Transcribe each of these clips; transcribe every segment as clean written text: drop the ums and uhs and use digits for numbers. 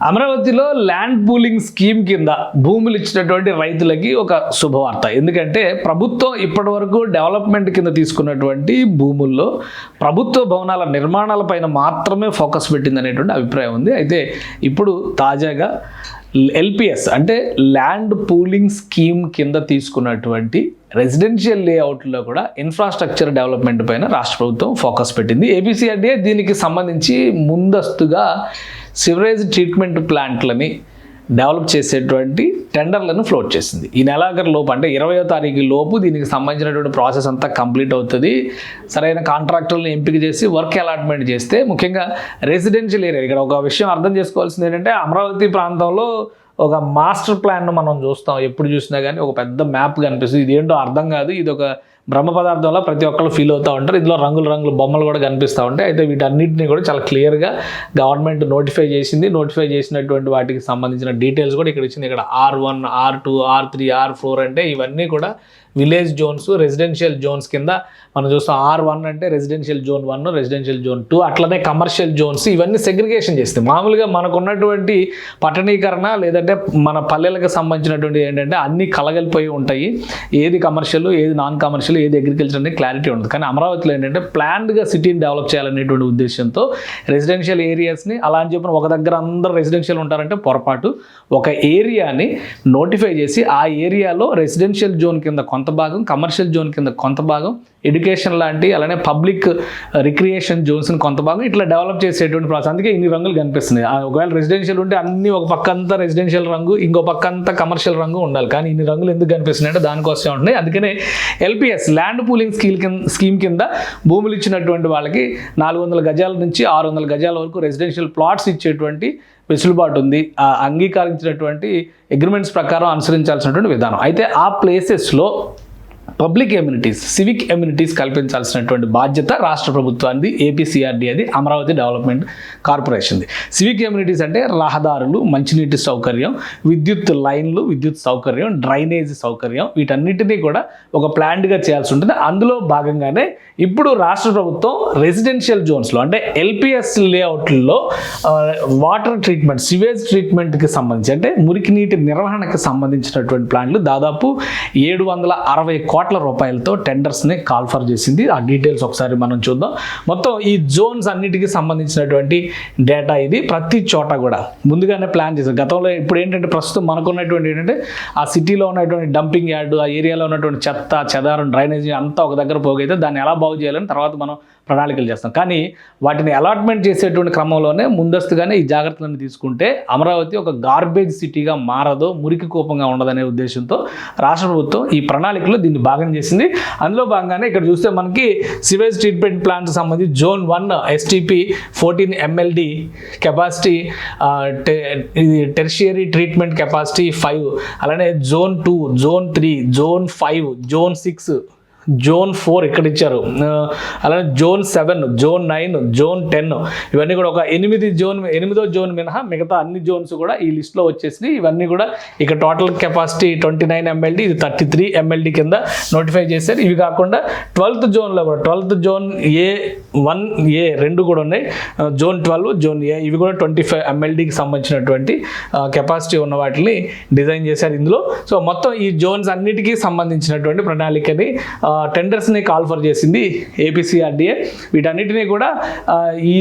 అమరావతిలో land pooling scheme కింద భూములు ఇచ్చినటువంటి రైతులకి ఒక శుభవార్త. ఎందుకంటే ప్రభుత్వం ఇప్పటివరకు డెవలప్మెంట్ కింద తీసుకున్నటువంటి భూముల్లో ప్రభుత్వ భవనాల నిర్మాణాలపైన మాత్రమే ఫోకస్ పెట్టింది అనేటువంటి అభిప్రాయం ఉంది. అయితే ఇప్పుడు తాజాగా ఎల్పిఎస్ అంటే ల్యాండ్ పూలింగ్ స్కీమ్ కింద తీసుకున్నటువంటి రెసిడెన్షియల్ లేఅవుట్లో కూడా ఇన్ఫ్రాస్ట్రక్చర్ డెవలప్మెంట్ పైన రాష్ట్ర ప్రభుత్వం ఫోకస్ పెట్టింది. ఏపీసీఆర్డీఏ దీనికి సంబంధించి ముందస్తుగా సివరేజ్ ట్రీట్మెంట్ ప్లాంట్లని డెవలప్ చేసేటువంటి టెండర్లను ఫ్లోట్ చేసింది. ఈ నెలాఖరు లోపు అంటే 20వ తారీఖు లోపు దీనికి సంబంధించినటువంటి ప్రాసెస్ అంతా కంప్లీట్ అవుతుంది. సరైన కాంట్రాక్టర్లను ఎంపిక చేసి వర్క్ అలాట్మెంట్ చేస్తే ముఖ్యంగా రెసిడెన్షియల్ ఏరియా, ఇక్కడ ఒక విషయం అర్థం చేసుకోవాల్సింది ఏంటంటే అమరావతి ప్రాంతంలో ఒక మాస్టర్ ప్లాన్ను మనం చూస్తాం. ఎప్పుడు చూసినా కానీ ఒక పెద్ద మ్యాప్ కనిపిస్తుంది. ఇదేంటో అర్థం కాదు, ఇది ఒక బ్రహ్మ పదార్థంలో ప్రతి ఒక్కళ్ళు ఫీల్ అవుతూ ఉంటారు. ఇందులో రంగుల బొమ్మలు కూడా కనిపిస్తూ ఉంటాయి. అయితే వీటన్నిటిని కూడా చాలా క్లియర్గా గవర్నమెంట్ నోటిఫై చేసింది. నోటిఫై చేసినటువంటి వాటికి సంబంధించిన డీటెయిల్స్ కూడా ఇక్కడ ఇచ్చింది. ఇక్కడ R1, R2, R3, R4 అంటే ఇవన్నీ కూడా విలేజ్ జోన్స్, రెసిడెన్షియల్ జోన్స్ కింద మనం చూస్తాం. R1 అంటే రెసిడెన్షియల్ జోన్ 1, రెసిడెన్షియల్ జోన్ 2, అట్లనే కమర్షియల్ జోన్స్ ఇవన్నీ సెగ్రిగేషన్ చేస్తాయి. మామూలుగా మనకు ఉన్నటువంటి పట్టణీకరణ లేదంటే మన పల్లెలకు సంబంధించినటువంటి ఏంటంటే అన్నీ కలగలిపోయి ఉంటాయి. ఏది కమర్షియల్, ఏది నాన్ కమర్షియల్, ఏది అగ్రికల్చర్ అనేది క్లారిటీ ఉంటుంది. కానీ అమరావతిలో ఏంటంటే ప్లాన్డ్గా సిటీని డెవలప్ చేయాలనేటువంటి ఉద్దేశంతో రెసిడెన్షియల్ ఏరియాస్ని అలా అని చెప్పిన ఒక దగ్గర అందరూ రెసిడెన్షియల్ ఉంటారంటే పొరపాటు. ఒక ఏరియాని నోటిఫై చేసి ఆ ఏరియాలో రెసిడెన్షియల్ జోన్ కింద కొంత భాగం, కమర్షియల్ జోన్ కింద కొంత భాగం, ఎడ్యుకేషన్ లాంటి అలానే పబ్లిక్ రిక్రియేషన్ జోన్స్ని కొంత భాగం ఇట్లా డెవలప్ చేసేటువంటి ప్రాసెస్. అందుకే ఇన్ని రంగులు కనిపిస్తున్నాయి. ఒకవేళ రెసిడెన్షియల్ ఉంటే అన్ని ఒక పక్క అంతా రెసిడెన్షియల్ రంగు, ఇంకో పక్క అంతా కమర్షియల్ రంగు ఉండాలి. కానీ ఇన్ని రంగులు ఎందుకు కనిపిస్తున్నాయి అంటే దానికోసం ఉంటున్నాయి. అందుకనే ఎల్పిఎస్ ల్యాండ్ పూలింగ్ స్కీమ్ కింద భూములు ఇచ్చినటువంటి వాళ్ళకి 400 గజాల నుంచి 600 గజాల వరకు రెసిడెన్షియల్ ప్లాట్స్ ఇచ్చేటువంటి వెసులుబాటు ఉంది. అంగీకరించినటువంటి అగ్రిమెంట్స్ ప్రకారం అనుసరించాల్సినటువంటి విధానం. అయితే ఆ ప్లేసెస్లో పబ్లిక్ ఎమ్యూనిటీస్, సివిక్ ఎమ్యూనిటీస్ కల్పించాల్సినటువంటి బాధ్యత రాష్ట్ర ప్రభుత్వానికి, ఏపీసీఆర్డీఏది, అమరావతి డెవలప్మెంట్ కార్పొరేషన్ది. సివిక్ ఎమ్యూనిటీస్ అంటే రహదారులు, మంచినీటి సౌకర్యం, విద్యుత్ లైన్లు, విద్యుత్ సౌకర్యం, డ్రైనేజ్ సౌకర్యం, వీటన్నిటినీ కూడా ఒక ప్లాన్డ్గా చేయాల్సి ఉంటుంది. అందులో భాగంగానే ఇప్పుడు రాష్ట్ర ప్రభుత్వం రెసిడెన్షియల్ జోన్స్లో అంటే ఎల్పిఎస్ లేఅవుట్లో వాటర్ ట్రీట్మెంట్, సివేజ్ ట్రీట్మెంట్కి సంబంధించి అంటే మురికి నీటి నిర్వహణకు సంబంధించినటువంటి ప్లాన్లు దాదాపు 760 కోట్ల రూపాయలతో టెండర్స్ని కాల్ఫర్ చేసింది. ఆ డీటెయిల్స్ ఒకసారి మనం చూద్దాం. మొత్తం ఈ జోన్స్ అన్నిటికీ సంబంధించినటువంటి డేటా ఇది. ప్రతి చోట కూడా ముందుగానే ప్లాన్ చేశారు. గతంలో ఇప్పుడు ఏంటంటే ప్రస్తుతం మనకున్నటువంటి ఏంటంటే ఆ సిటీలో ఉన్నటువంటి డంపింగ్ యార్డు, ఆ ఏరియాలో ఉన్నటువంటి చెత్త, చెదారం, డ్రైనేజీ అంతా ఒక దగ్గర పోగైతే దాన్ని ఎలా బాగు చేయాలని తర్వాత మనం ప్రణాళికలు చేస్తాం. కానీ వాటిని అలాట్మెంట్ చేసేటువంటి క్రమంలోనే ముందస్తుగానే ఈ జాగ్రత్తలను తీసుకుంటే అమరావతి ఒక గార్బేజ్ సిటీగా మారదు, మురికి కూపంగా ఉండదనే ఉద్దేశంతో రాష్ట్ర ప్రభుత్వం ఈ ప్రణాళికలో దీన్ని భాగం చేసింది. అందులో భాగంగానే ఇక్కడ చూస్తే మనకి సివేజ్ ట్రీట్మెంట్ ప్లాంట్ సంబంధించి zone 1 STP 14 MLD capacity, tertiary treatment capacity 5, అలానే zone 2, zone 3, zone 5, zone 6, zone 4 ఇక్కడ ఇచ్చారు. అలానే జోన్ 7, జోన్ 9, జోన్ 10 ఇవన్నీ కూడా ఒక 8వ జోన్ మినహా మిగతా అన్ని జోన్స్ కూడా ఈ లిస్ట్లో వచ్చేసినాయి. ఇవన్నీ కూడా ఇక టోటల్ కెపాసిటీ 29 MLD, ఇది 33 MLD కింద నోటిఫై చేశారు. ఇవి కాకుండా 12th జోన్లో కూడా 12th జోన్ A1, A2 కూడా ఉన్నాయి. జోన్ 12, జోన్ A ఇవి కూడా 25 MLDకి సంబంధించినటువంటి కెపాసిటీ ఉన్న వాటిని డిజైన్ చేశారు ఇందులో. సో మొత్తం ఈ జోన్స్ అన్నిటికీ సంబంధించినటువంటి ప్రణాళికని టెండర్స్ని కాల్ఫర్ చేసింది ఏపీసీఆర్డీఏ. వీటన్నిటినీ కూడా ఈ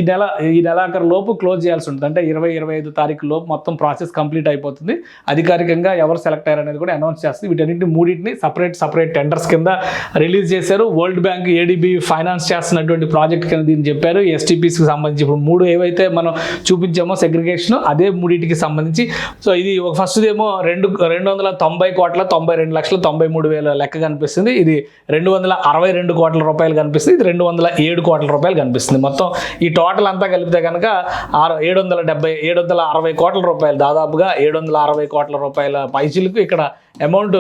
నెలాఖరు లోపు క్లోజ్ చేయాల్సి ఉంటుంది. అంటే 20-25 తారీఖు లోపు మొత్తం ప్రాసెస్ కంప్లీట్ అయిపోతుంది. అధికారికంగా ఎవరు సెలెక్ట్ అయ్యారు అనేది కూడా అనౌన్స్ చేస్తుంది. వీటన్నింటినీ మూడింటిని సపరేట్ టెండర్స్ కింద రిలీజ్ చేశారు. వరల్డ్ బ్యాంక్, ఏడీబీ ఫైనాన్స్ చేస్తున్నటువంటి ప్రాజెక్ట్ కింద దీన్ని చెప్పారు. STPస్కి సంబంధించి ఇప్పుడు 3 ఏవైతే మనం చూపించామో సెగ్రిగేషన్, అదే మూడింటికి సంబంధించి. సో ఇది ఫస్ట్ ఏమో 290 కోట్ల 92 లక్షల 93 వేల లెక్క కనిపిస్తుంది. ఇది 262 కోట్ల రూపాయలు కనిపిస్తుంది. ఇది 207 కోట్ల రూపాయలు కనిపిస్తుంది. మొత్తం ఈ టోటల్ అంతా కలిపితే కనుక 760 కోట్ల రూపాయలు, దాదాపుగా 760 కోట్ల రూపాయల పైచిలకు ఇక్కడ అమౌంట్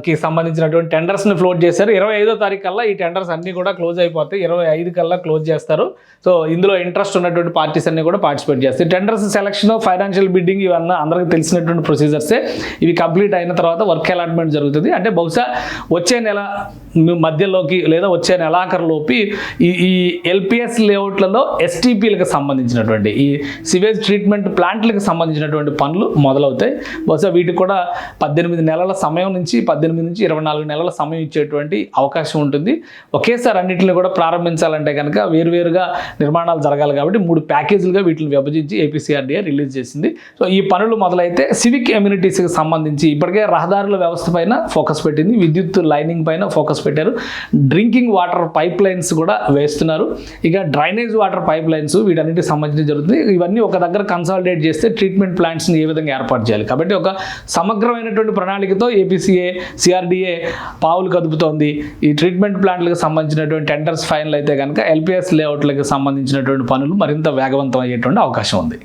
కి సంబంధించినటువంటి టెండర్స్ని ఫ్లోట్ చేశారు. 25వ తారీఖు కల్లా ఈ టెండర్స్ అన్నీ కూడా క్లోజ్ అయిపోతాయి. 25 కల్లా క్లోజ్ చేస్తారు. సో ఇందులో ఇంట్రెస్ట్ ఉన్నటువంటి పార్టీస్ అన్ని కూడా పార్టిసిపేట్ చేస్తాయి. టెండర్స్ సెలక్షన్, ఫైనాన్షియల్ బిడ్డింగ్ ఇవన్నీ అందరికీ తెలిసినటువంటి ప్రొసీజర్సే. ఇవి కంప్లీట్ అయిన తర్వాత వర్క్ అలాట్మెంట్ జరుగుతుంది. అంటే బహుశా వచ్చే నెల మధ్యలోకి లేదా వచ్చే నెలాఖరులోపు ఈ ఎల్పిఎస్ లేఅవుట్లలో ఎస్టీపీలకు సంబంధించినటువంటి ఈ సివేజ్ ట్రీట్మెంట్ ప్లాంట్లకు సంబంధించినటువంటి పనులు మొదలవుతాయి. బహుశా వీటికి కూడా 18 నెలల సమయం నుంచి 18 నుంచి 24 నెలల సమయం ఇచ్చేటువంటి అవకాశం ఉంటుంది. ఒకేసారి అన్నింటిని కూడా ప్రారంభించాలంటే కనుక వేరువేరుగా నిర్మాణాలు జరగాలి కాబట్టి 3 ప్యాకేజీలుగా వీటిని విభజించి ఏపీసీఆర్డీఏ రిలీజ్ చేసింది. సో ఈ పనులు మొదలైతే సివిక్ ఎమ్యూనిటీస్కి సంబంధించి ఇప్పటికే రహదారుల వ్యవస్థ పైన ఫోకస్ పెట్టింది, విద్యుత్ లైనింగ్ పైన ఫోకస్ పెట్టారు, డ్రింకింగ్ వాటర్ పైప్ లైన్స్ కూడా వేస్తున్నారు, ఇక డ్రైనేజ్ వాటర్ పైప్ లైన్స్ వీటన్నిటికి సంబంధించి జరుగుతుంది. ఇవన్నీ ఒక దగ్గర కన్సాలిడేట్ చేస్తే ట్రీట్మెంట్ ప్లాంట్స్ని ఏ విధంగా ఏర్పాటు చేయాలి కాబట్టి ఒక సమగ్రమైనటువంటి ప్రణాళికతో సిఆర్డీఏ పావులు కదుపుతోంది. ఈ ట్రీట్మెంట్ ప్లాంట్లకు సంబంధించినటువంటి టెండర్స్ ఫైనల్ అయితే కనుక ఎల్పిఎస్ లేఅవుట్లకు సంబంధించినటువంటి పనులు మరింత వేగవంతం అయ్యేటువంటి అవకాశం ఉంది.